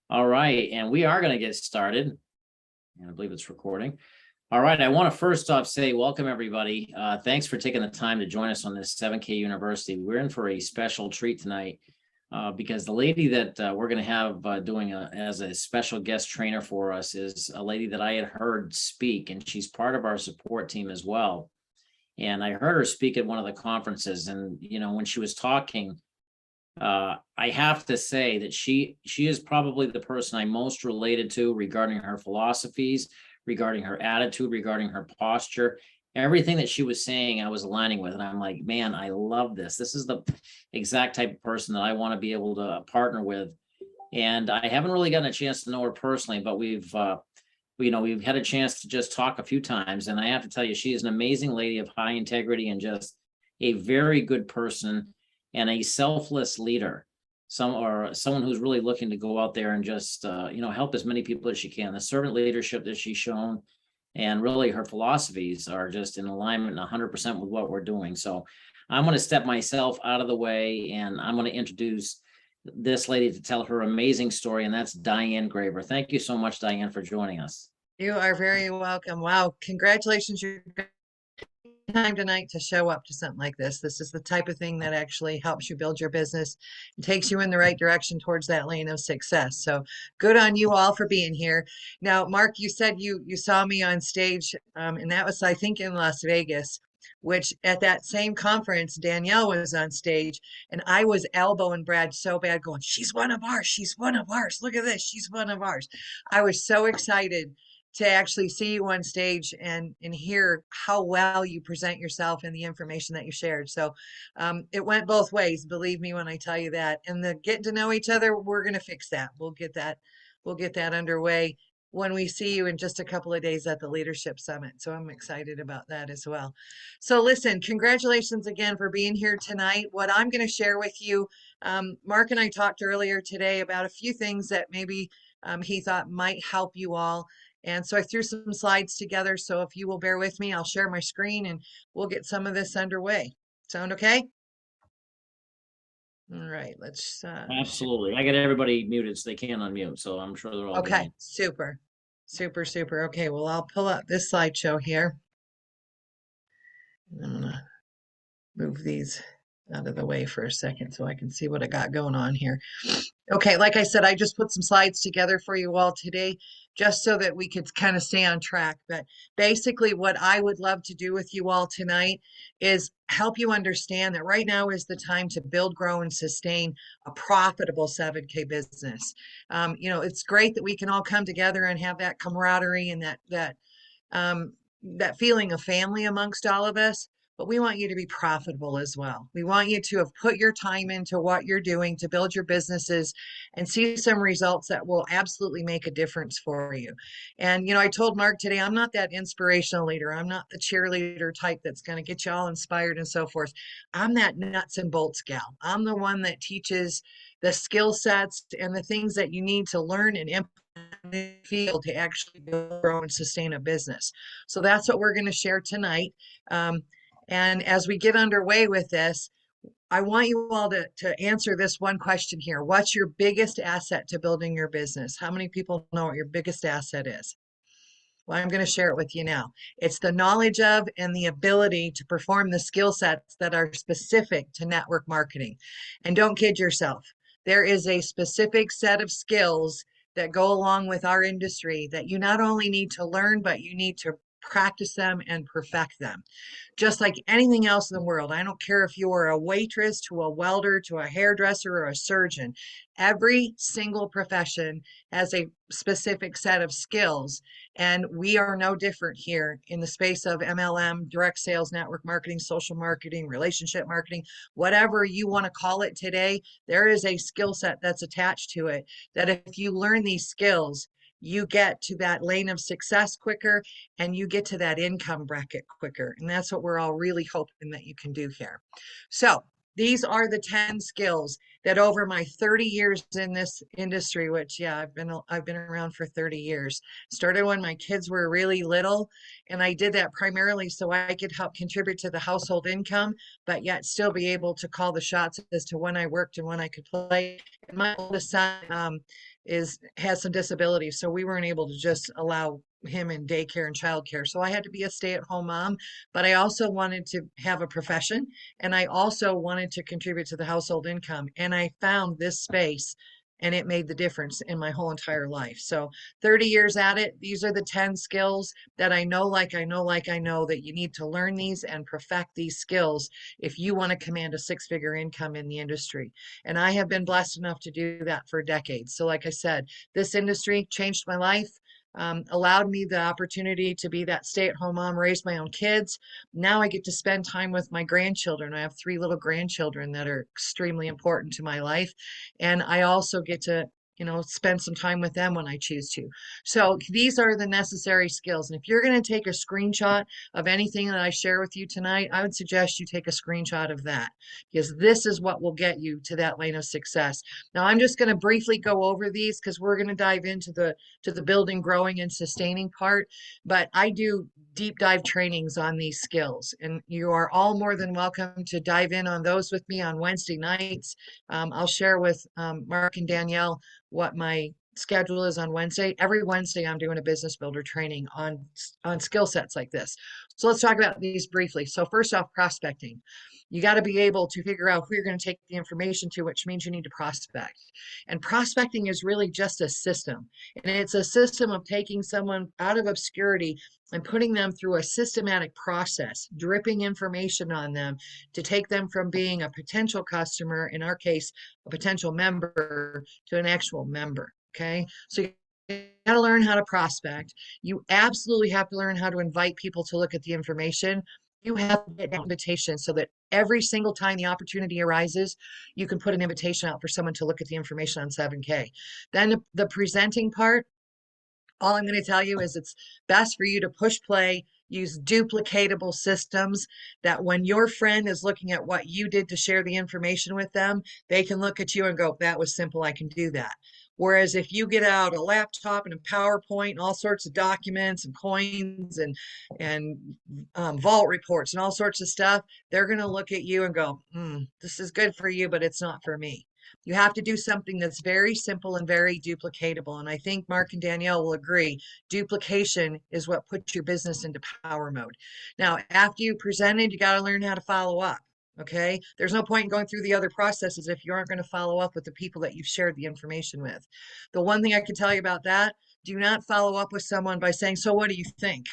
All right, and we are going to get started. And I believe it's recording. All right, I want to first off say welcome everybody. Thanks for taking the time to join us on this 7K University. We're in for a special treat tonight because the lady that we're going to have doing as a special guest trainer for us is a lady that I had heard speak, and she's part of our support team as well. And I heard her speak at one of the conferences, and when she was talking, I have to say that she is probably the person I most related to regarding her philosophies, regarding her attitude, regarding her posture. Everything that she was saying, I was aligning with, and I'm like, man, I love this. This is the exact type of person that I want to be able to partner with. And I haven't really gotten a chance to know her personally, but we've had a chance to just talk a few times, and I have to tell you, she is an amazing lady of high integrity and just a very good person and a selfless leader. Someone who's really looking to go out there and just help as many people as she can. The servant leadership that she's shown, and really her philosophies are just in alignment 100% with what we're doing. So I'm going to step myself out of the way, and I'm going to introduce this lady to tell her amazing story, and that's Diane Graber. Thank you so much, Diane, for joining us. You are very welcome. Wow, congratulations. You're time tonight to show up to something like this. This is the type of thing that actually helps you build your business and takes you in the right direction towards that lane of success. So good on you all for being here. Now, Mark, you said you saw me on stage, and that was, I think, in Las Vegas, which at that same conference, Danielle was on stage, and I was elbowing Brad so bad, going, she's one of ours. She's one of ours. Look at this. She's one of ours. I was so excited to actually see you on stage and hear how well you present yourself and the information that you shared. So it went both ways, believe me when I tell you that. And the getting to know each other, we're going to fix that. We'll get that underway when we see you in just a couple of days at the Leadership Summit. So I'm excited about that as well. So listen, congratulations again for being here tonight. What I'm going to share with you, Mark and I talked earlier today about a few things that maybe he thought might help you all. And so I threw some slides together. So if you will bear with me, I'll share my screen and we'll get some of this underway. Sound okay? All right, let's Absolutely. I got everybody muted so they can't unmute. So I'm sure they're all okay, getting it. super. Okay, well, I'll pull up this slideshow here. I'm gonna move these out of the way for a second so I can see what I got going on here. Okay, like I said, I just put some slides together for you all today just so that we could kind of stay on track. But basically, what I would love to do with you all tonight is help you understand that right now is the time to build, grow, and sustain a profitable 7K business. It's great that we can all come together and have that camaraderie and that feeling of family amongst all of us. But we want you to be profitable as well. We want you to have put your time into what you're doing to build your businesses and see some results that will absolutely make a difference for you. And, I told Mark today, I'm not that inspirational leader. I'm not the cheerleader type that's going to get you all inspired and so forth. I'm that nuts and bolts gal. I'm the one that teaches the skill sets and the things that you need to learn and implement in the field to actually build, grow, and sustain a business. So that's what we're going to share tonight. And as we get underway with this, I want you all to answer this one question here. What's your biggest asset to building your business? How many people know what your biggest asset is? Well, I'm going to share it with you now. It's the knowledge of and the ability to perform the skill sets that are specific to network marketing. And don't kid yourself. There is a specific set of skills that go along with our industry that you not only need to learn, but you need to practice them and perfect them. Just like anything else in the world, I don't care if you are a waitress to a welder to a hairdresser or a surgeon. Every single profession has a specific set of skills, and we are no different here in the space of MLM, direct sales, network marketing, social marketing, relationship marketing, whatever you want to call it today. There is a skill set that's attached to it that if you learn these skills, you get to that lane of success quicker and you get to that income bracket quicker. And that's what we're all really hoping that you can do here. So these are the 10 skills that over my 30 years in this industry, which I've been around for 30 years, started when my kids were really little. And I did that primarily so I could help contribute to the household income, but yet still be able to call the shots as to when I worked and when I could play. And my oldest son, has some disabilities, so we weren't able to just allow him in daycare and childcare. So I had to be a stay-at-home mom, but I also wanted to have a profession, and I also wanted to contribute to the household income. And I found this space, and it made the difference in my whole entire life. So 30 years at it, these are the 10 skills that I know, that you need to learn these and perfect these skills if you want to command a six-figure income in the industry. And I have been blessed enough to do that for decades. So like I said, this industry changed my life. Allowed me the opportunity to be that stay-at-home mom, raise my own kids. Now I get to spend time with my grandchildren. I have 3 little grandchildren that are extremely important to my life. And I also get to, spend some time with them when I choose to. So these are the necessary skills. And if you're going to take a screenshot of anything that I share with you tonight, I would suggest you take a screenshot of that, because this is what will get you to that lane of success. Now, I'm just going to briefly go over these because we're going to dive into the building, growing, and sustaining part. But I do deep dive trainings on these skills, and you are all more than welcome to dive in on those with me on Wednesday nights. I'll share with Mark and Danielle what my schedule is on Wednesday. Every Wednesday, I'm doing a business builder training on skill sets like this. So let's talk about these briefly. So first off, prospecting. You got to be able to figure out who you're going to take the information to, which means you need to prospect. And prospecting is really just a system. And it's a system of taking someone out of obscurity and putting them through a systematic process, dripping information on them to take them from being a potential customer, in our case, a potential member, to an actual member. Okay. So you got to learn how to prospect. You absolutely have to learn how to invite people to look at the information. You have to get an invitation so that every single time the opportunity arises, you can put an invitation out for someone to look at the information on 7K. Then the presenting part, all I'm going to tell you is it's best for you to push play, use duplicatable systems that when your friend is looking at what you did to share the information with them, they can look at you and go, that was simple, I can do that. Whereas if you get out a laptop and a PowerPoint and all sorts of documents and coins and vault reports and all sorts of stuff, they're going to look at you and go, this is good for you, but it's not for me. You have to do something that's very simple and very duplicatable. And I think Mark and Danielle will agree, duplication is what puts your business into power mode. Now, after you presented, you got to learn how to follow up. Okay. There's no point in going through the other processes if you aren't going to follow up with the people that you've shared the information with. The one thing I can tell you about that, do not follow up with someone by saying, so what do you think?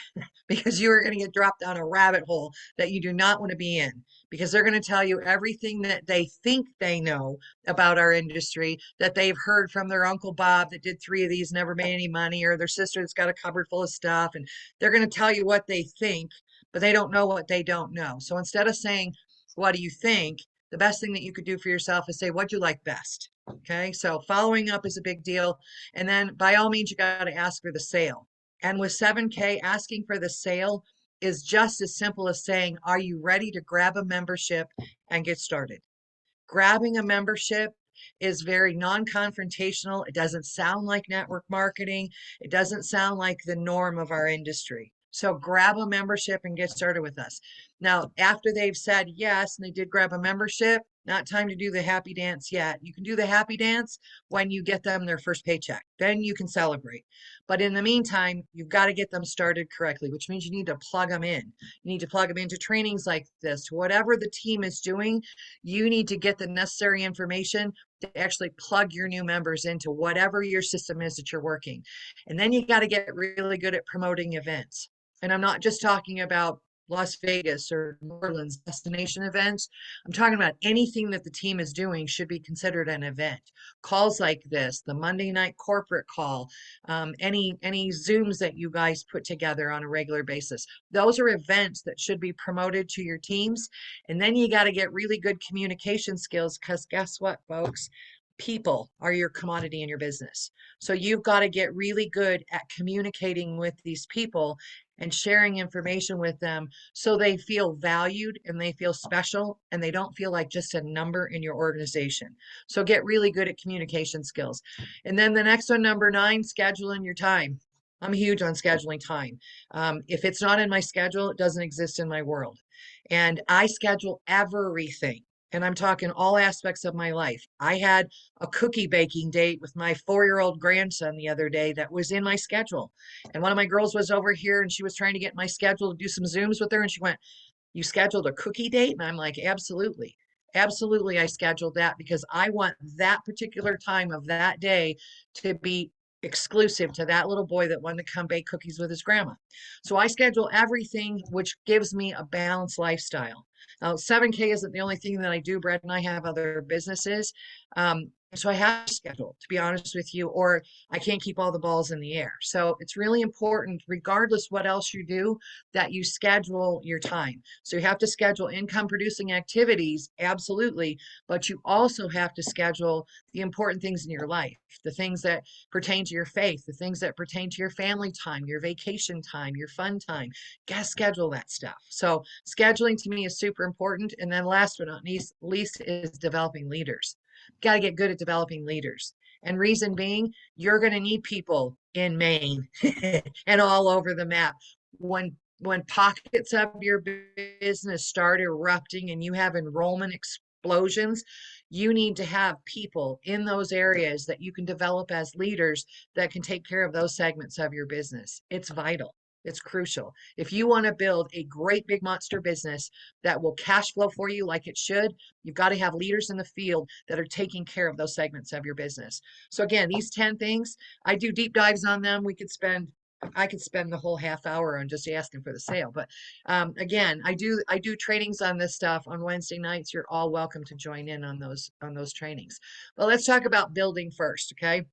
Because you are going to get dropped down a rabbit hole that you do not want to be in, because they're going to tell you everything that they think they know about our industry, that they've heard from their Uncle Bob that did 3 of these, never made any money, or their sister that's got a cupboard full of stuff. And they're going to tell you what they think, but they don't know what they don't know. So instead of saying, what do you think? The best thing that you could do for yourself is say, what'd you like best? Okay. So following up is a big deal. And then by all means, you got to ask for the sale. And with 7K, asking for the sale is just as simple as saying, are you ready to grab a membership and get started? Grabbing a membership is very non-confrontational. It doesn't sound like network marketing. It doesn't sound like the norm of our industry. So grab a membership and get started with us. Now, after they've said yes, and they did grab a membership, not time to do the happy dance yet. You can do the happy dance when you get them their first paycheck. Then you can celebrate. But in the meantime, you've got to get them started correctly, which means you need to plug them in. You need to plug them into trainings like this, to whatever the team is doing. You need to get the necessary information to actually plug your new members into whatever your system is that you're working. And then you got to get really good at promoting events. And I'm not just talking about Las Vegas or New Orleans destination events. I'm talking about anything that the team is doing should be considered an event. Calls like this, the Monday night corporate call, any Zooms that you guys put together on a regular basis. Those are events that should be promoted to your teams. And then you got to get really good communication skills, because guess what, folks? People are your commodity in your business. So you've got to get really good at communicating with these people and sharing information with them so they feel valued and they feel special and they don't feel like just a number in your organization. So get really good at communication skills. And then the next one, number 9, scheduling your time. I'm huge on scheduling time. If it's not in my schedule, it doesn't exist in my world. And I schedule everything. And I'm talking all aspects of my life. I had a cookie baking date with my 4-year-old grandson the other day that was in my schedule. And one of my girls was over here and she was trying to get my schedule to do some Zooms with her. And she went, "You scheduled a cookie date?" And I'm like, absolutely. Absolutely, I scheduled that because I want that particular time of that day to be exclusive to that little boy that wanted to come bake cookies with his grandma. So I schedule everything which gives me a balanced lifestyle. Now, 7K isn't the only thing that I do. Brett and I have other businesses. So I have to schedule, to be honest with you, or I can't keep all the balls in the air. So it's really important, regardless what else you do, that you schedule your time. So you have to schedule income producing activities, absolutely, but you also have to schedule the important things in your life, the things that pertain to your faith, the things that pertain to your family time, your vacation time, your fun time. You gotta schedule that stuff. So scheduling to me is super important. And then last but not least is developing leaders. Got to get good at developing leaders. And reason being, you're going to need people in Maine and all over the map. When pockets of your business start erupting and you have enrollment explosions, you need to have people in those areas that you can develop as leaders that can take care of those segments of your business. It's vital. It's crucial. If you want to build a great big monster business that will cash flow for you like it should, you've got to have leaders in the field that are taking care of those segments of your business. So again, these 10 things, I do deep dives on them. I could spend the whole half hour on just asking for the sale. But again, I do trainings on this stuff on Wednesday nights. You're all welcome to join in on those trainings. But let's talk about building first, okay?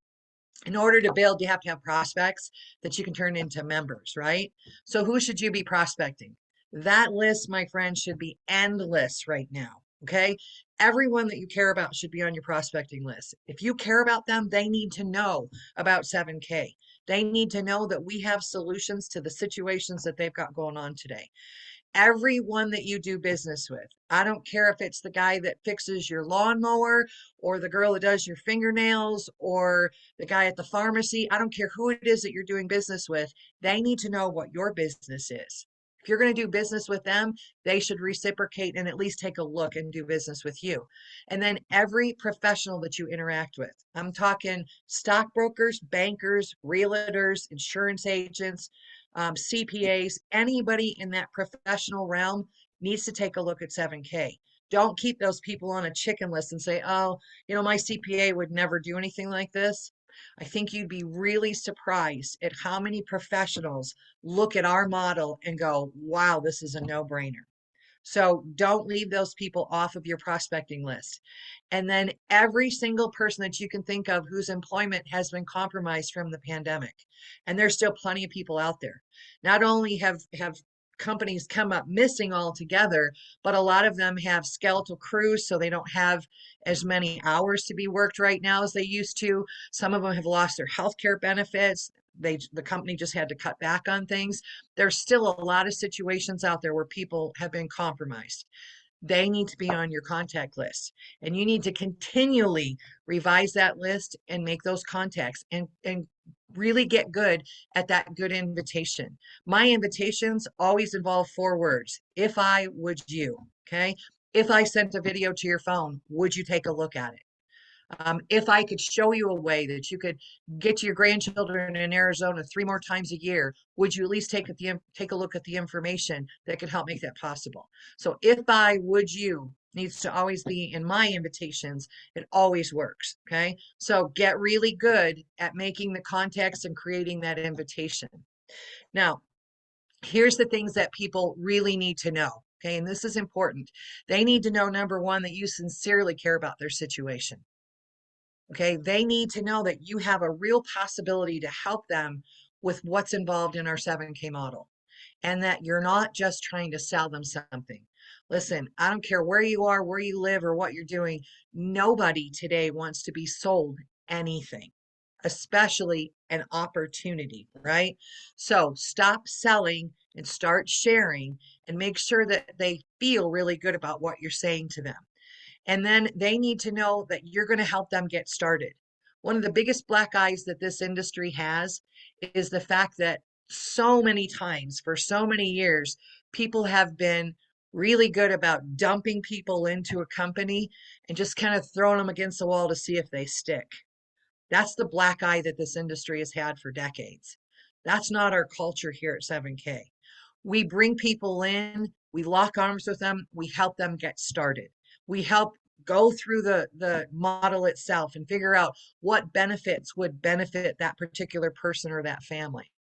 In order to build, you have to have prospects that you can turn into members, right? So who should you be prospecting? That list, my friend, should be endless right now. Okay. Everyone that you care about should be on your prospecting list. If you care about them, they need to know about 7K. They need to know that we have solutions to the situations that they've got going on today. Everyone that you do business with. I don't care if it's the guy that fixes your lawnmower or the girl that does your fingernails or the guy at the pharmacy. I don't care who it is that you're doing business with. They need to know what your business is. If you're going to do business with them, they should reciprocate and at least take a look and do business with you. And then every professional that you interact with. I'm talking stockbrokers, bankers, realtors, insurance agents, CPAs, anybody in that professional realm needs to take a look at 7K. Don't keep those people on a chicken list and say, oh, my CPA would never do anything like this. I think you'd be really surprised at how many professionals look at our model and go, wow, this is a no-brainer. So don't leave those people off of your prospecting list. And then every single person that you can think of whose employment has been compromised from the pandemic. And there's still plenty of people out there. Not only have companies come up missing altogether, but a lot of them have skeletal crews, so they don't have as many hours to be worked right now as they used to. Some of them have lost their health care benefits. The company just had to cut back on things. There's still a lot of situations out there where people have been compromised. They need to be on your contact list, and you need to continually revise that list and make those contacts and really get good at that good invitation. My invitations always involve 4 words. If I, would you? Okay. If I sent a video to your phone, would you take a look at it? If I could show you a way that you could get to your grandchildren in Arizona 3 more times a year, would you at least take a look at the information that could help make that possible? So if I, would you needs to always be in my invitations. It always works. Okay. So get really good at making the context and creating that invitation. Now, here's the things that people really need to know. Okay. And this is important. They need to know, number one, that you sincerely care about their situation. Okay, they need to know that you have a real possibility to help them with what's involved in our 7K model and that you're not just trying to sell them something. Listen, I don't care where you are, where you live, or what you're doing. Nobody today wants to be sold anything, especially an opportunity, right? So stop selling and start sharing and make sure that they feel really good about what you're saying to them. And then they need to know that you're going to help them get started. One of the biggest black eyes that this industry has is the fact that so many times for so many years, people have been really good about dumping people into a company and just kind of throwing them against the wall to see if they stick. That's the black eye that this industry has had for decades. That's not our culture here at 7K. We bring people in, we lock arms with them, we help them get started. We help go through the model itself and figure out what benefits would benefit that particular person or that family.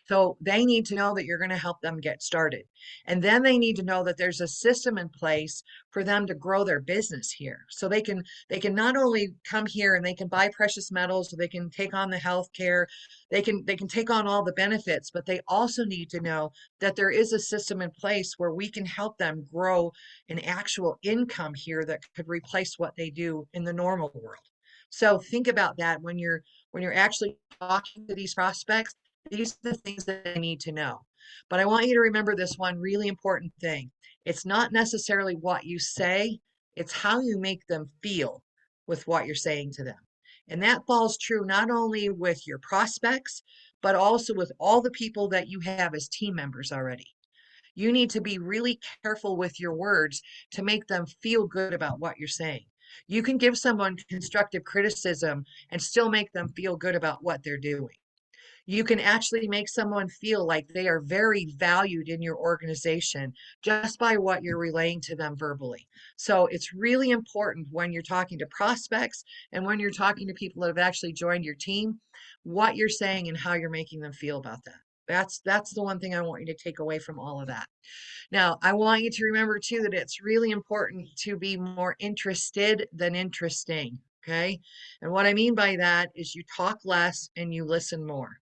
So they need to know that you're going to help them get started. And then they need to know that there's a system in place for them to grow their business here. So they can not only come here and they can buy precious metals, so they can take on the health care, they can take on all the benefits, but they also need to know that there is a system in place where we can help them grow an actual income here that could replace what they do in the normal world. So think about that when you're actually talking to these prospects. These are the things that they need to know. But I want you to remember this one really important thing. It's not necessarily what you say, it's how you make them feel with what you're saying to them. And that falls true not only with your prospects, but also with all the people that you have as team members already. You need to be really careful with your words to make them feel good about what you're saying. You can give someone constructive criticism and still make them feel good about what they're doing. You can actually make someone feel like they are very valued in your organization just by what you're relaying to them verbally. So it's really important when you're talking to prospects and when you're talking to people that have actually joined your team, what you're saying and how you're making them feel about that. That's the one thing I want you to take away from all of that. Now, I want you to remember too that it's really important to be more interested than interesting. Okay. And what I mean by that is you talk less and you listen more.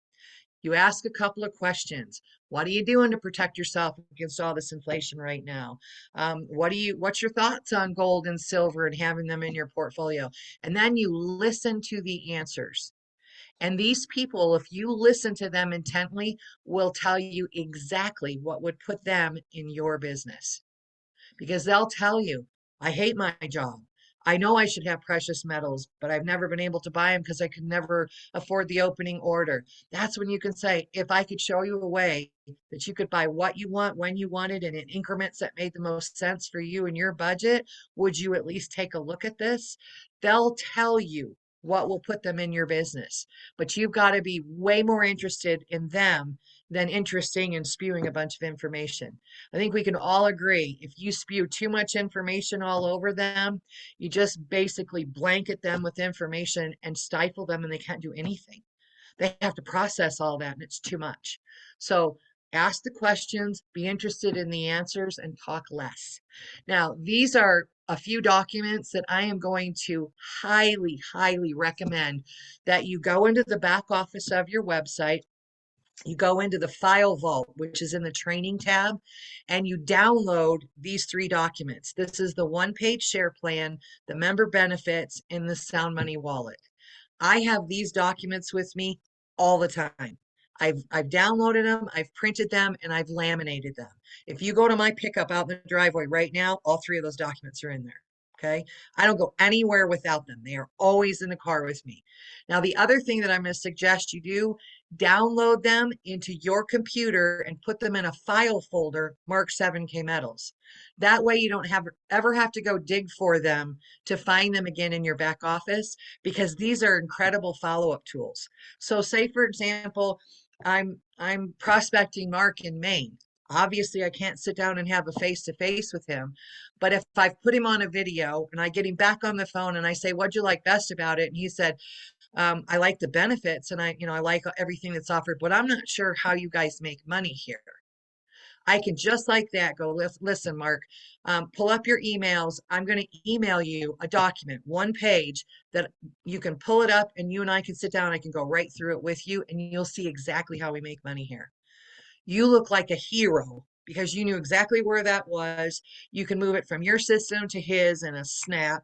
You ask a couple of questions. What are you doing to protect yourself against all this inflation right now? What's your thoughts on gold and silver and having them in your portfolio? And then you listen to the answers. And these people, if you listen to them intently, will tell you exactly what would put them in your business because they'll tell you, I hate my job. I know I should have precious metals, but I've never been able to buy them because I could never afford the opening order. That's when you can say, if I could show you a way that you could buy what you want, when you want it, and in increments that made the most sense for you and your budget, would you at least take a look at this? They'll tell you what will put them in your business, but you've got to be way more interested in them than interesting and spewing a bunch of information. I think we can all agree if you spew too much information all over them, you just basically blanket them with information and stifle them and they can't do anything. They have to process all that and it's too much. So ask the questions, be interested in the answers, and talk less. Now, these are a few documents that I am going to highly, highly recommend that you go into the back office of your website. You go into the file vault, which is in the training tab, and you download these three documents. This is the one-page share plan, the member benefits, and the Sound Money wallet. I have these documents with me all the time. I've downloaded them, I've printed them, and I've laminated them. If you go to my pickup out in the driveway right now, all three of those documents are in there. Okay. I don't go anywhere without them. They are always in the car with me. Now, the other thing that I'm going to suggest you do, download them into your computer and put them in a file folder marked 7K metals. That way you don't ever have to go dig for them to find them again in your back office because these are incredible follow-up tools. So say for example, I'm prospecting Mark in Maine. Obviously, I can't sit down and have a face-to-face with him, but if I've put him on a video and I get him back on the phone and I say, what'd you like best about it? And he said, I like the benefits and I like everything that's offered, but I'm not sure how you guys make money here. I can just like that go, listen, Mark, pull up your emails. I'm going to email you a document, one page that you can pull it up and you and I can sit down. I can go right through it with you and you'll see exactly how we make money here. You look like a hero because you knew exactly where that was. You can move it from your system to his in a snap.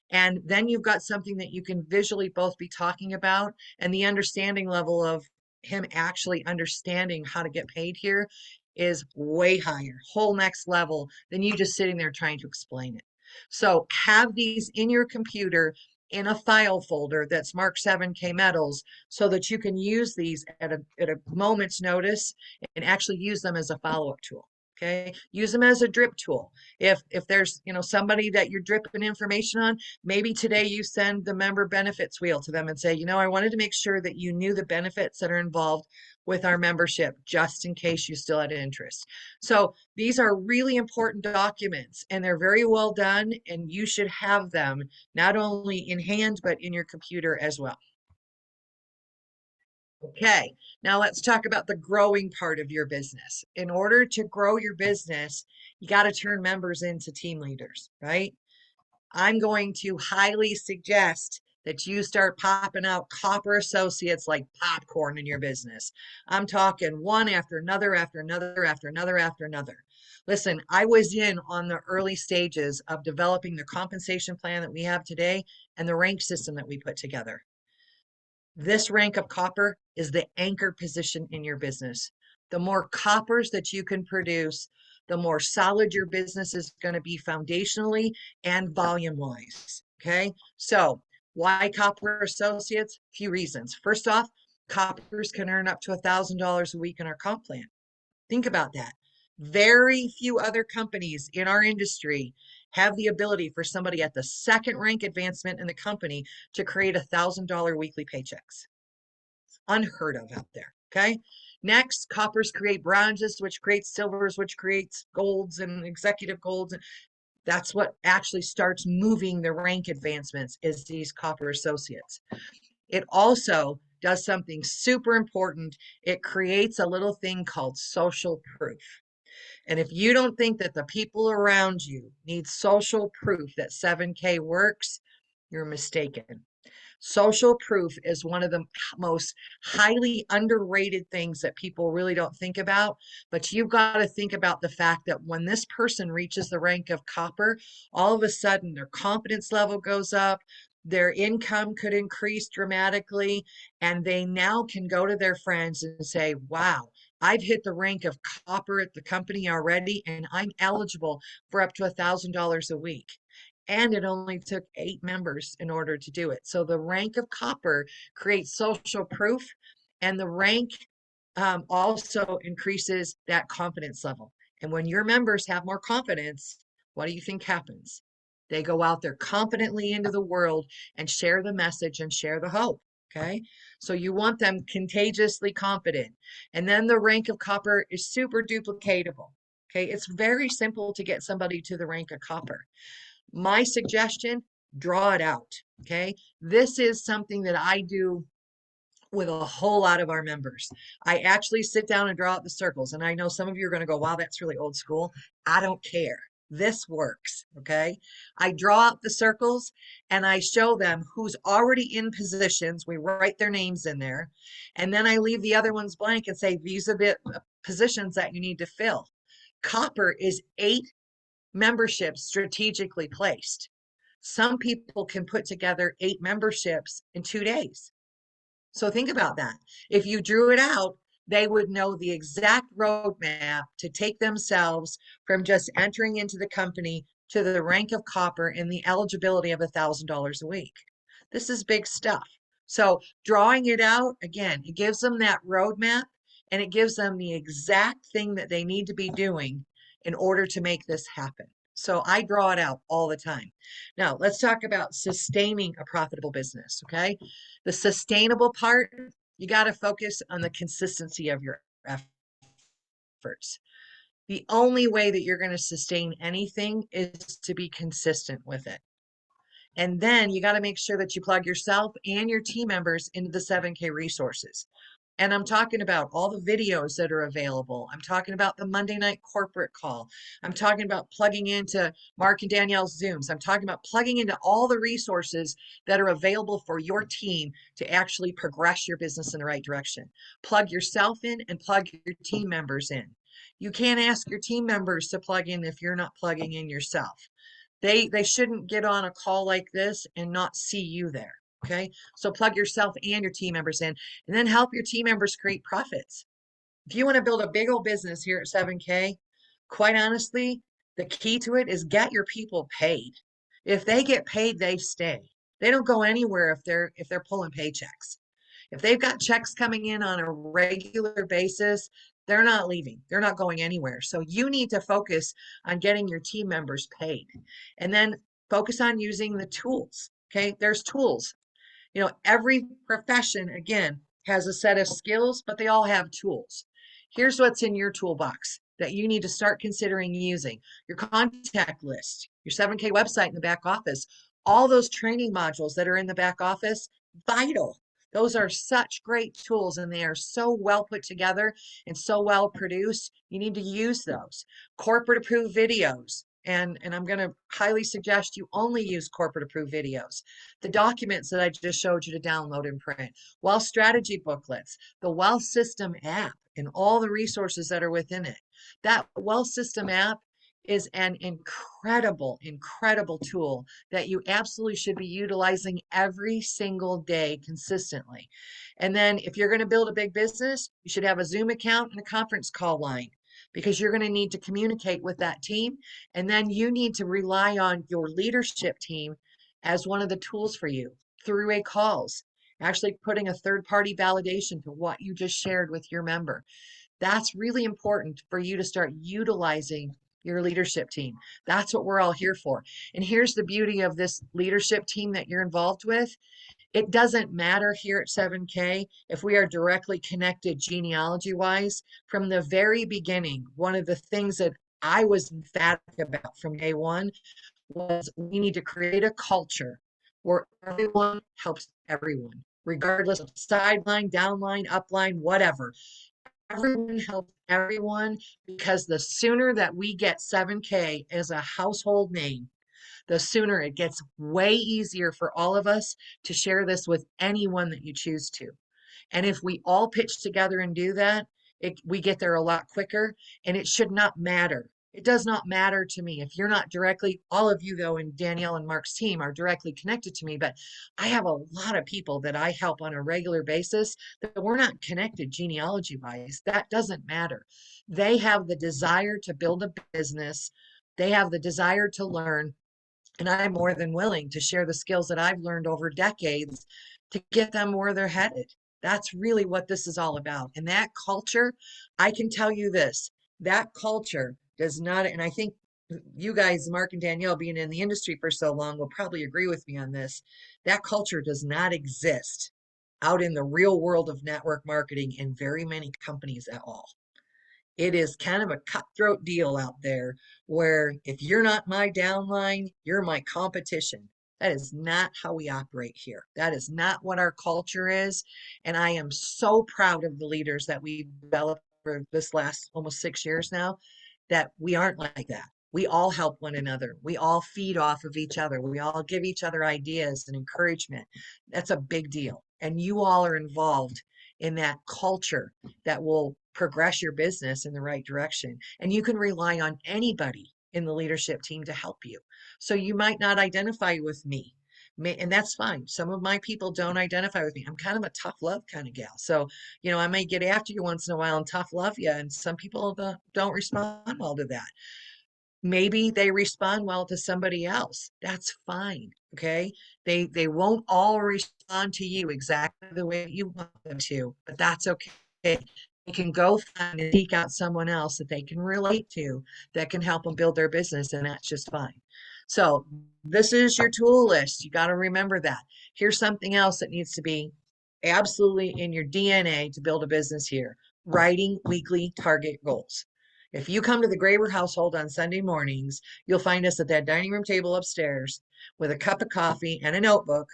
And then you've got something that you can visually both be talking about and the understanding level of him actually understanding how to get paid here is way higher, whole next level than you just sitting there trying to explain it. So have these in your computer in a file folder that's marked 7K metals so that you can use these at a moment's notice and actually use them as a follow-up tool. Okay, use them as a drip tool. If there's somebody that you're dripping information on, maybe today you send the member benefits wheel to them and say, I wanted to make sure that you knew the benefits that are involved with our membership, just in case you still had interest. So these are really important documents, and they're very well done, and you should have them not only in hand but in your computer as well. Okay, now let's talk about the growing part of your business. In order to grow your business, you got to turn members into team leaders, right? I'm going to highly suggest that you start popping out copper associates like popcorn in your business. I'm talking one after another, after another, after another, after another. Listen, I was in on the early stages of developing the compensation plan that we have today and the rank system that we put together. This rank of copper is the anchor position in your business. The more coppers that you can produce, the more solid your business is going to be foundationally and volume wise. Okay. So why copper associates? A few reasons. First off, coppers can earn up to $1,000 a week in our comp plan. Think about that. Very few other companies in our industry have the ability for somebody at the second rank advancement in the company to create $1,000 weekly paychecks. It's unheard of out there. Okay. Next, coppers create bronzes, which creates silvers, which creates golds and executive golds. That's what actually starts moving the rank advancements, is these copper associates. It also does something super important. It creates a little thing called social proof. And if you don't think that the people around you need social proof that 7K works, you're mistaken. Social proof is one of the most highly underrated things that people really don't think about. But you've got to think about the fact that when this person reaches the rank of copper, all of a sudden their confidence level goes up, their income could increase dramatically, and they now can go to their friends and say, wow, I've hit the rank of copper at the company already, and I'm eligible for up to $1,000 a week. And it only took 8 members in order to do it. So the rank of copper creates social proof, and the rank also increases that confidence level. And when your members have more confidence, what do you think happens? They go out there confidently into the world and share the message and share the hope. Okay. So you want them contagiously confident. And then the rank of copper is super duplicatable. Okay. It's very simple to get somebody to the rank of copper. My suggestion, draw it out. Okay. This is something that I do with a whole lot of our members. I actually sit down and draw out the circles. And I know some of you are going to go, wow, that's really old school. I don't care. This works. Okay. I draw out the circles and I show them who's already in positions. We write their names in there. And then I leave the other ones blank and say, these are the positions that you need to fill. Copper is 8 memberships strategically placed. Some people can put together 8 memberships in 2 days. So think about that. If you drew it out, they would know the exact roadmap to take themselves from just entering into the company to the rank of copper and the eligibility of $1,000 a week. This is big stuff. So drawing it out, again, it gives them that roadmap, and it gives them the exact thing that they need to be doing in order to make this happen. So I draw it out all the time. Now, let's talk about sustaining a profitable business, okay? The sustainable part, you got to focus on the consistency of your efforts. The only way that you're going to sustain anything is to be consistent with it. And then you got to make sure that you plug yourself and your team members into the 7K resources. And I'm talking about all the videos that are available. I'm talking about the Monday night corporate call. I'm talking about plugging into Mark and Danielle's Zooms. I'm talking about plugging into all the resources that are available for your team to actually progress your business in the right direction. Plug yourself in and plug your team members in. You can't ask your team members to plug in if you're not plugging in yourself. They shouldn't get on a call like this and not see you there. Okay. So plug yourself and your team members in, and then help your team members create profits. If you want to build a big old business here at 7K, quite honestly, the key to it is get your people paid. If they get paid, they stay. They don't go anywhere if they're pulling paychecks. If they've got checks coming in on a regular basis, they're not leaving. They're not going anywhere. So you need to focus on getting your team members paid, and then focus on using the tools. Okay. There's tools. Every profession, again, has a set of skills, but they all have tools. Here's what's in your toolbox that you need to start considering using: your contact list, your 7K website in the back office, all those training modules that are in the back office, vital. Those are such great tools, and they are so well put together and so well produced. You need to use those. Corporate approved videos. And I'm going to highly suggest you only use corporate approved videos. The documents that I just showed you to download and print, wealth strategy booklets, the wealth system app, and all the resources that are within it. That wealth system app is an incredible, incredible tool that you absolutely should be utilizing every single day consistently. And then if you're going to build a big business, you should have a Zoom account and a conference call line, because you're going to need to communicate with that team. And then you need to rely on your leadership team as one of the tools for you, three-way calls, actually putting a third-party validation to what you just shared with your member. That's really important for you to start utilizing your leadership team. That's what we're all here for. And here's the beauty of this leadership team that you're involved with. It doesn't matter here at 7K if we are directly connected genealogy wise. From the very beginning, one of the things that I was emphatic about from day one was we need to create a culture where everyone helps everyone, regardless of sideline, downline, upline, whatever. Everyone helps everyone, because the sooner that we get 7K as a household name, the sooner it gets way easier for all of us to share this with anyone that you choose to. And if we all pitch together and do that, we get there a lot quicker, and it should not matter. It does not matter to me if you're not directly, all of you though, and Danielle and Mark's team are directly connected to me, but I have a lot of people that I help on a regular basis that we're not connected genealogy wise. That doesn't matter. They have the desire to build a business. They have the desire to learn. And I'm more than willing to share the skills that I've learned over decades to get them where they're headed. That's really what this is all about. And that culture, I can tell you this, that culture does not, and I think you guys, Mark and Danielle, being in the industry for so long, will probably agree with me on this. That culture does not exist out in the real world of network marketing in very many companies at all. It is kind of a cutthroat deal out there where if you're not my downline, you're my competition. That is not how we operate here. That is not what our culture is. And I am so proud of the leaders that we've developed for this last almost 6 years now, that we aren't like that. We all help one another. We all feed off of each other. We all give each other ideas and encouragement. That's a big deal. And you all are involved in that culture that will progress your business in the right direction. And you can rely on anybody in the leadership team to help you. So you might not identify with me, and that's fine. Some of my people don't identify with me. I'm kind of a tough love kind of gal. So, I may get after you once in a while and tough love you. And some people don't respond well to that. Maybe they respond well to somebody else. That's fine. Okay. They won't all respond to you exactly the way you want them to, but that's okay. They can go find and seek out someone else that they can relate to that can help them build their business, and that's just fine. So this is your tool list. You got to remember that. Here's something else that needs to be absolutely in your DNA to build a business here: writing weekly target goals. If you come to the Graber household on Sunday mornings, you'll find us at that dining room table upstairs with a cup of coffee and a notebook,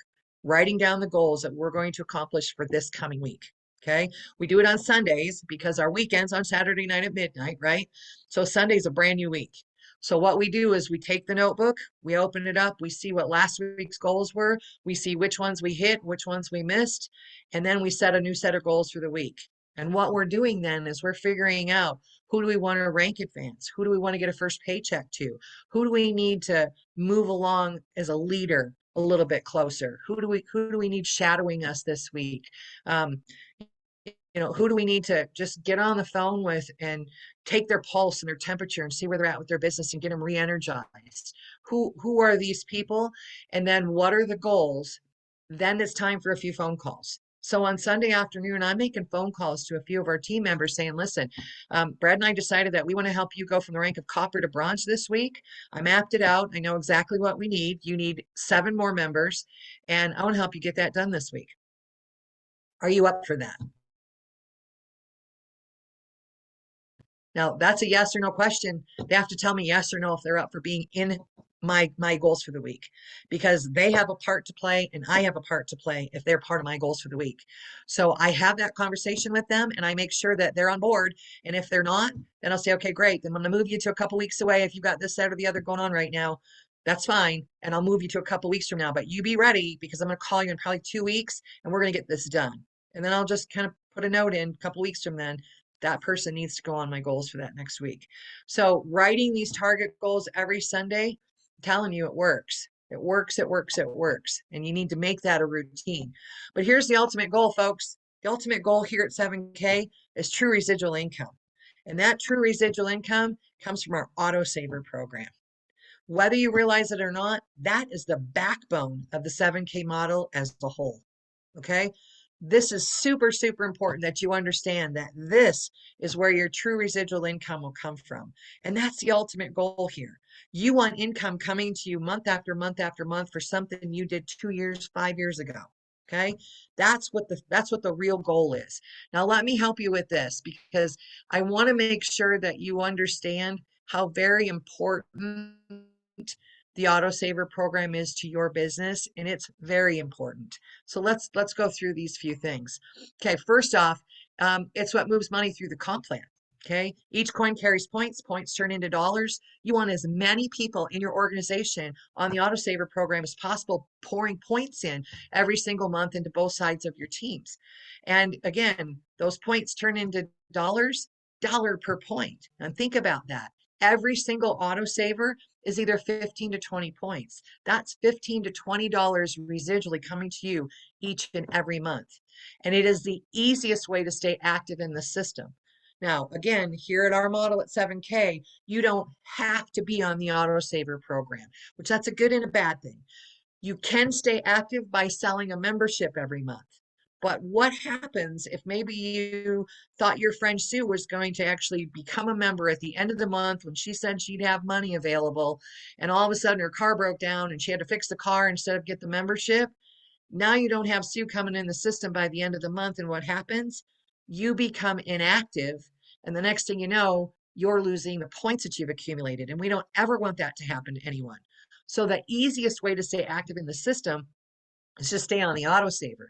writing down the goals that we're going to accomplish for this coming week. Okay. We do it on Sundays because our weekend's on Saturday night at midnight, right? So Sunday's a brand new week. So what we do is we take the notebook, we open it up, we see what last week's goals were, we see which ones we hit, which ones we missed, and then we set a new set of goals for the week. And what we're doing then is we're figuring out, who do we want to rank advance? Who do we want to get a first paycheck to? Who do we need to move along as a leader a little bit closer? Who do we need shadowing us this week? Who do we need to just get on the phone with and take their pulse and their temperature and see where they're at with their business and get them re-energized? Who are these people? And then what are the goals? Then it's time for a few phone calls. So on Sunday afternoon, I'm making phone calls to a few of our team members saying, listen, Brad and I decided that we want to help you go from the rank of copper to bronze this week. I mapped it out. I know exactly what we need. You need 7 more members, and I want to help you get that done this week. Are you up for that? Now, that's a yes or no question. They have to tell me yes or no if they're up for being in my goals for the week, because they have a part to play and I have a part to play if they're part of my goals for the week. So I have that conversation with them and I make sure that they're on board. And if they're not, then I'll say, okay, great. Then I'm going to move you to a couple weeks away. If you've got this, that, or the other going on right now, that's fine. And I'll move you to a couple weeks from now, but you be ready because I'm going to call you in probably 2 weeks and we're going to get this done. And then I'll just kind of put a note in a couple weeks from then. That person needs to go on my goals for that next week. So writing these target goals every Sunday, I'm telling you, it works. It works, it works, it works. And you need to make that a routine. But here's the ultimate goal, folks. The ultimate goal here at 7K is true residual income. And that true residual income comes from our autosaver program. Whether you realize it or not, that is the backbone of the 7K model as a whole. Okay. This is super, super important that you understand that this is where your true residual income will come from. And that's the ultimate goal here. You want income coming to you month after month after month for something you did 2 years, 5 years ago. Okay. That's what the real goal is. Now, let me help you with this because I want to make sure that you understand how very important the autosaver program is to your business, and it's very important. So let's go through these few things. Okay, first off, it's what moves money through the comp plan. Okay, each coin carries points. Points turn into dollars. You want as many people in your organization on the autosaver program as possible, pouring points in every single month into both sides of your teams. And again, those points turn into dollars, dollar per point. And think about that. Every single autosaver is either 15 to 20 points. That's $15 to $20 residually coming to you each and every month. And it is the easiest way to stay active in the system. Now, again, here at our model at 7K, you don't have to be on the autosaver program, which that's a good and a bad thing. You can stay active by selling a membership every month. But what happens if maybe you thought your friend Sue was going to actually become a member at the end of the month when she said she'd have money available, and all of a sudden her car broke down and she had to fix the car instead of get the membership? Now you don't have Sue coming in the system by the end of the month, and what happens? You become inactive, and the next thing you know, you're losing the points that you've accumulated, and we don't ever want that to happen to anyone. So the easiest way to stay active in the system is just stay on the autosaver.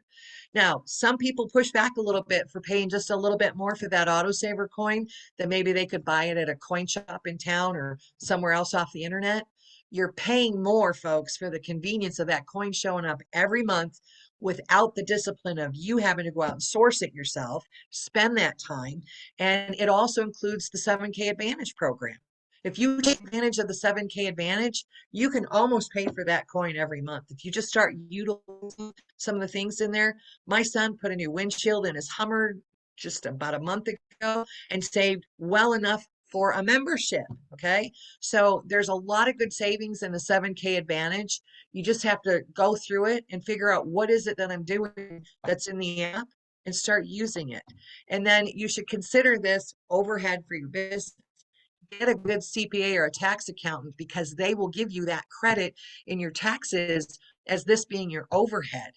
Now, some people push back a little bit for paying just a little bit more for that autosaver coin than maybe they could buy it at a coin shop in town or somewhere else off the internet. You're paying more, folks, for the convenience of that coin showing up every month without the discipline of you having to go out and source it yourself, spend that time. And it also includes the 7K Advantage program. If you take advantage of the 7K Advantage, you can almost pay for that coin every month. If you just start utilizing some of the things in there. My son put a new windshield in his Hummer just about a month ago and saved well enough for a membership. Okay. So there's a lot of good savings in the 7K Advantage. You just have to go through it and figure out what is it that I'm doing that's in the app and start using it. And then you should consider this overhead for your business. Get a good CPA or a tax accountant because they will give you that credit in your taxes as this being your overhead,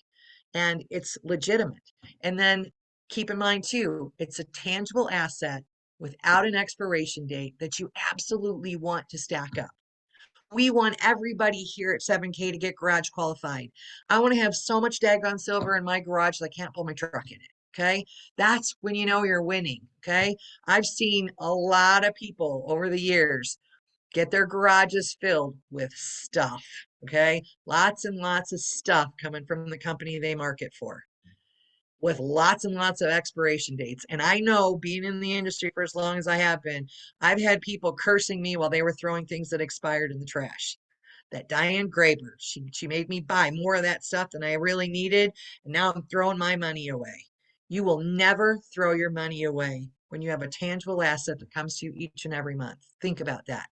and it's legitimate. And then keep in mind too, it's a tangible asset without an expiration date that you absolutely want to stack up. We want everybody here at 7K to get garage qualified. I want to have so much daggone silver in my garage that I can't pull my truck in it. Okay. That's when you know you're winning. Okay. I've seen a lot of people over the years get their garages filled with stuff. Okay. Lots and lots of stuff coming from the company they market for with lots and lots of expiration dates. And I know, being in the industry for as long as I have been, I've had people cursing me while they were throwing things that expired in the trash. That Diane Graber, she made me buy more of that stuff than I really needed, and now I'm throwing my money away. You will never throw your money away when you have a tangible asset that comes to you each and every month. Think about that.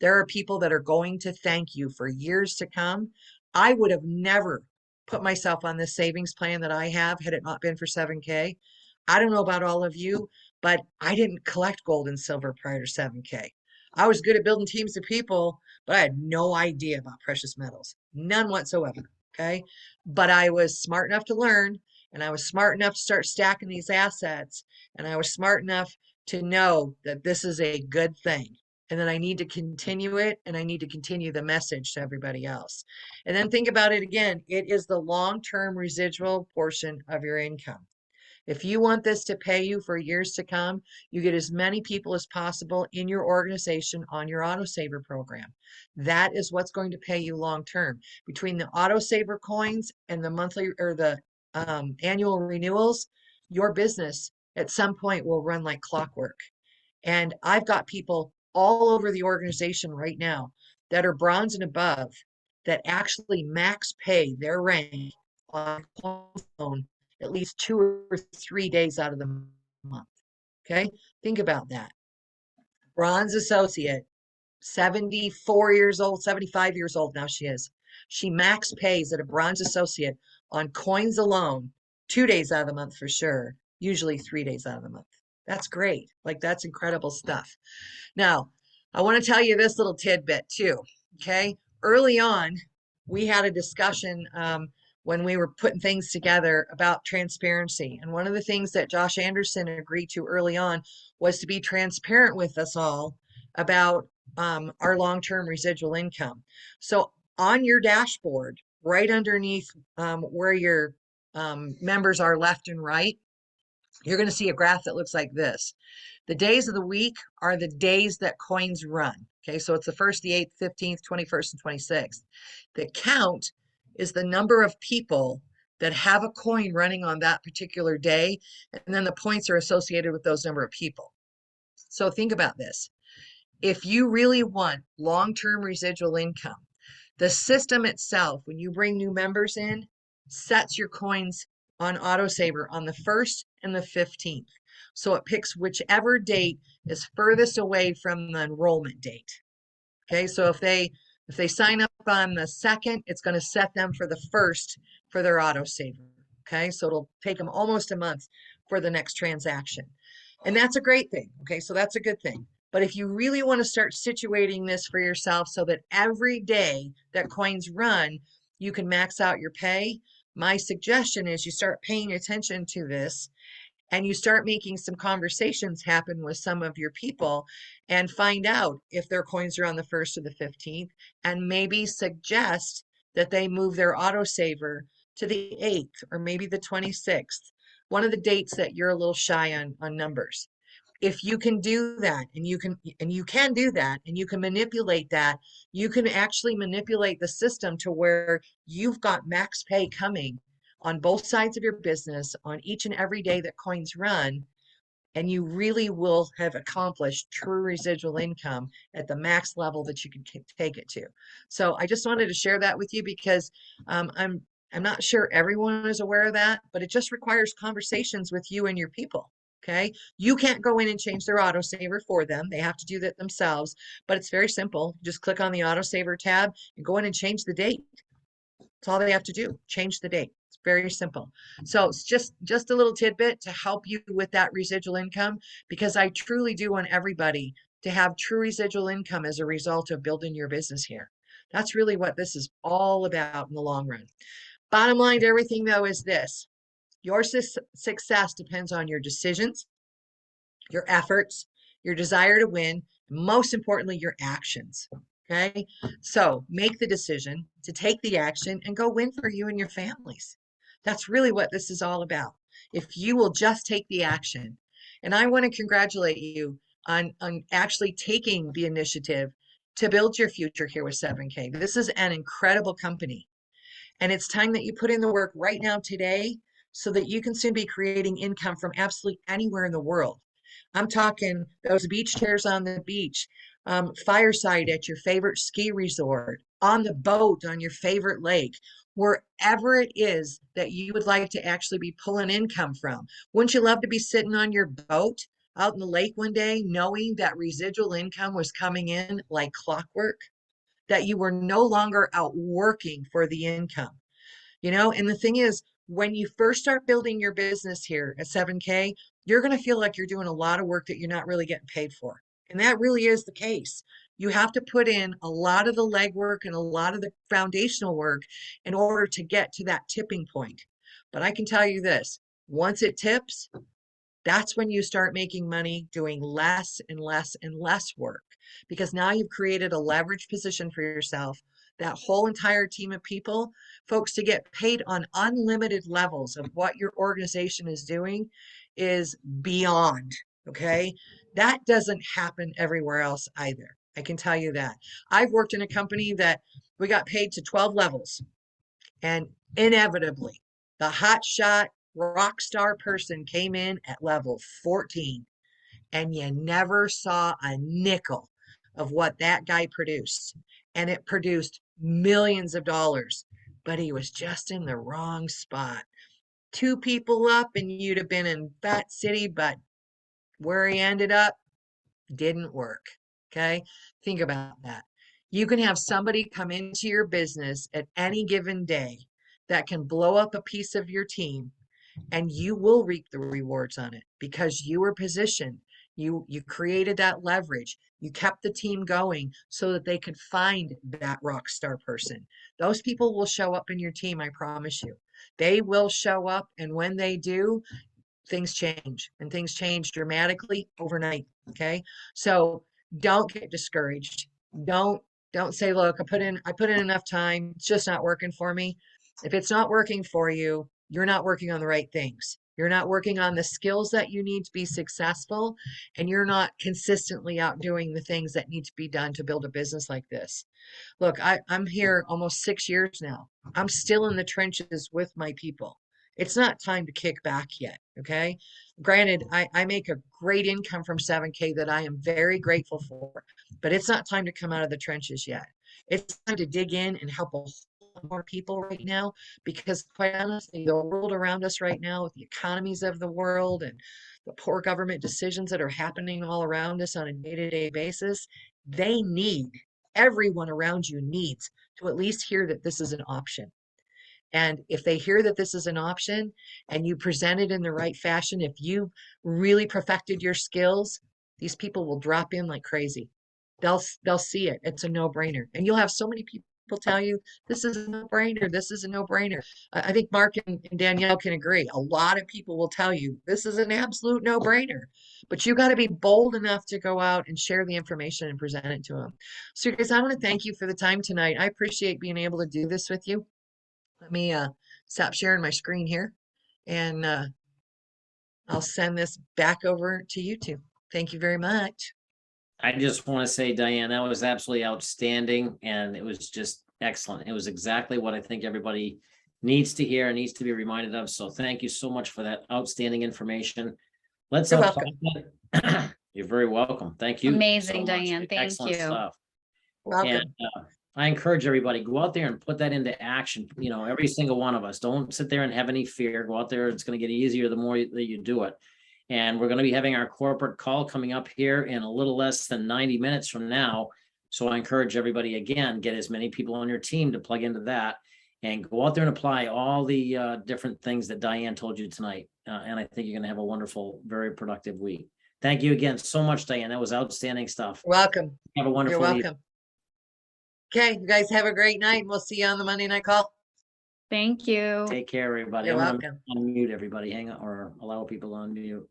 There are people that are going to thank you for years to come. I would have never put myself on this savings plan that I have had it not been for 7K. I don't know about all of you, but I didn't collect gold and silver prior to 7K. I was good at building teams of people, but I had no idea about precious metals, none whatsoever. Okay. But I was smart enough to learn, and I was smart enough to start stacking these assets, and I was smart enough to know that this is a good thing and that I need to continue it, and I need to continue the message to everybody else. And then think about it again. It is the long-term residual portion of your income. If you want this to pay you for years to come, you get as many people as possible in your organization on your autosaver program. That is what's going to pay you long term. Between the autosaver coins and the monthly or the annual renewals, your business at some point will run like clockwork. And I've got people all over the organization right now that are bronze and above that actually max pay their rank on phone at least 2 or 3 days out of the month. Okay. Think about that. Bronze associate, 74 years old, 75 years old now she is. She max pays at a bronze associate on coins alone 2 days out of the month for sure, usually 3 days out of the month. That's great. Like, that's incredible stuff. Now, I want to tell you this little tidbit too. Okay. Early on, we had a discussion when we were putting things together about transparency. And one of the things that Josh Anderson agreed to early on was to be transparent with us all about our long-term residual income. So on your dashboard, right underneath where your members are left and right, you're going to see a graph that looks like this. The days of the week are the days that coins run. Okay, so it's the 1st, the 8th, 15th, 21st, and 26th. The count is the number of people that have a coin running on that particular day, and then the points are associated with those number of people. So think about this. If you really want long-term residual income, the system itself, when you bring new members in, sets your coins on autosaver on the 1st and the 15th. So it picks whichever date is furthest away from the enrollment date. Okay, so if they sign up on the 2nd, it's going to set them for the 1st for their autosaver. Okay, so it'll take them almost a month for the next transaction. And that's a great thing. Okay, so that's a good thing. But if you really want to start situating this for yourself so that every day that coins run, you can max out your pay, my suggestion is you start paying attention to this and you start making some conversations happen with some of your people and find out if their coins are on the 1st or the 15th, and maybe suggest that they move their autosaver to the 8th or maybe the 26th, one of the dates that you're a little shy on numbers. If you can do that, and you can do that, and you can manipulate that, you can actually manipulate the system to where you've got max pay coming on both sides of your business on each and every day that coins run, and you really will have accomplished true residual income at the max level that you can take it to. So I just wanted to share that with you because I'm not sure everyone is aware of that, but it just requires conversations with you and your people. Okay, you can't go in and change their autosaver for them. They have to do that themselves, but it's very simple. Just click on the autosaver tab and go in and change the date. That's all they have to do. Change the date. It's very simple. So it's just a little tidbit to help you with that residual income, because I truly do want everybody to have true residual income as a result of building your business here. That's really what this is all about in the long run. Bottom line to everything, though, is this. Your success depends on your decisions, your efforts, your desire to win, and most importantly, your actions. Okay, so make the decision to take the action and go win for you and your families. That's really what this is all about. If you will just take the action. And I want to congratulate you on actually taking the initiative to build your future here with 7K. This is an incredible company. And it's time that you put in the work right now today so that you can soon be creating income from absolutely anywhere in the world. I'm talking those beach chairs on the beach, fireside at your favorite ski resort, on the boat on your favorite lake, wherever it is that you would like to actually be pulling income from. Wouldn't you love to be sitting on your boat out in the lake one day, knowing that residual income was coming in like clockwork, that you were no longer out working for the income? you know? And the thing is, when you first start building your business here at 7K, you're going to feel like you're doing a lot of work that you're not really getting paid for. And that really is the case. You have to put in a lot of the legwork and a lot of the foundational work in order to get to that tipping point. But I can tell you this, once it tips, that's when you start making money doing less and less and less work, because now you've created a leverage position for yourself. That whole entire team of people, folks, to get paid on unlimited levels of what your organization is doing is beyond, okay? That doesn't happen everywhere else either. I can tell you that. I've worked in a company that we got paid to 12 levels, and inevitably, the hot shot rock star person came in at level 14, and you never saw a nickel of what that guy produced. And it produced millions of dollars, but he was just in the wrong spot. 2 people up, and you'd have been in Fat City, but where he ended up didn't work. Okay. Think about that. You can have somebody come into your business at any given day that can blow up a piece of your team, and you will reap the rewards on it because you were positioned. You created that leverage. You kept the team going so that they could find that rock star person. Those people will show up in your team, I promise you. They will show up, and when they do, things change, and things change dramatically overnight. Okay. So don't get discouraged. Don't say, look, I put in enough time. It's just not working for me. If it's not working for you, you're not working on the right things. You're not working on the skills that you need to be successful, and you're not consistently out doing the things that need to be done to build a business like this. Look, I'm here almost 6 years now. I'm still in the trenches with my people. It's not time to kick back yet. Okay. Granted, I make a great income from 7K that I am very grateful for, but it's not time to come out of the trenches yet. It's time to dig in and help a whole lot more people right now, because quite honestly, the world around us right now, with the economies of the world and the poor government decisions that are happening all around us on a day-to-day basis, they need, everyone around you needs to at least hear that this is an option. And if they hear that this is an option and you present it in the right fashion, if you really perfected your skills, these people will drop in like crazy. They'll see it. It's a no-brainer. And you'll have so many people tell you this is a no-brainer. This is a no-brainer. I think Mark and Danielle can agree. A lot of people will tell you this is an absolute no-brainer. But you got to be bold enough to go out and share the information and present it to them. So guys, I want to thank you for the time tonight. I appreciate being able to do this with you. Let me stop sharing my screen here, and I'll send this back over to you two. Thank you very much. I just want to say, Diane, that was absolutely outstanding, and it was just excellent. It was exactly what I think everybody needs to hear and needs to be reminded of. So thank you so much for that outstanding information. Let's You're welcome. You're very welcome. Thank you. Amazing, so much. Diane. Thank Excellent you. stuff. Welcome. And I encourage everybody, go out there and put that into action. You know, every single one of us, don't sit there and have any fear. Go out there. It's going to get easier the more that you do it. And we're going to be having our corporate call coming up here in a little less than 90 minutes from now. So I encourage everybody, again, get as many people on your team to plug into that and go out there and apply all the different things that Diane told you tonight. And I think you're going to have a wonderful, very productive week. Thank you again so much, Diane. That was outstanding stuff. Welcome. Have a wonderful You're evening. welcome. Okay, you guys have a great night, and we'll see you on the Monday night call. Thank you. Take care, everybody. You're I'm gonna welcome. unmute everybody. Hang on, or allow people to unmute.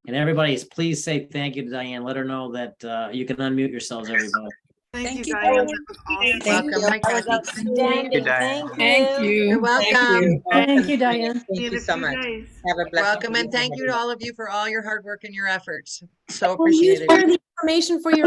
And everybody, please say thank you to Diane. Let her know that you can unmute yourselves, everybody. Thank you, Diane. That was awesome. Welcome. Hi, That was Kathy. outstanding. Thank you. Thank you. You're welcome. Thank you, Diane. See you Thank in you a so few much. days. Have a blessed Welcome, and thank you to all of you for all your hard work and your efforts. So Will you appreciated. share the information for your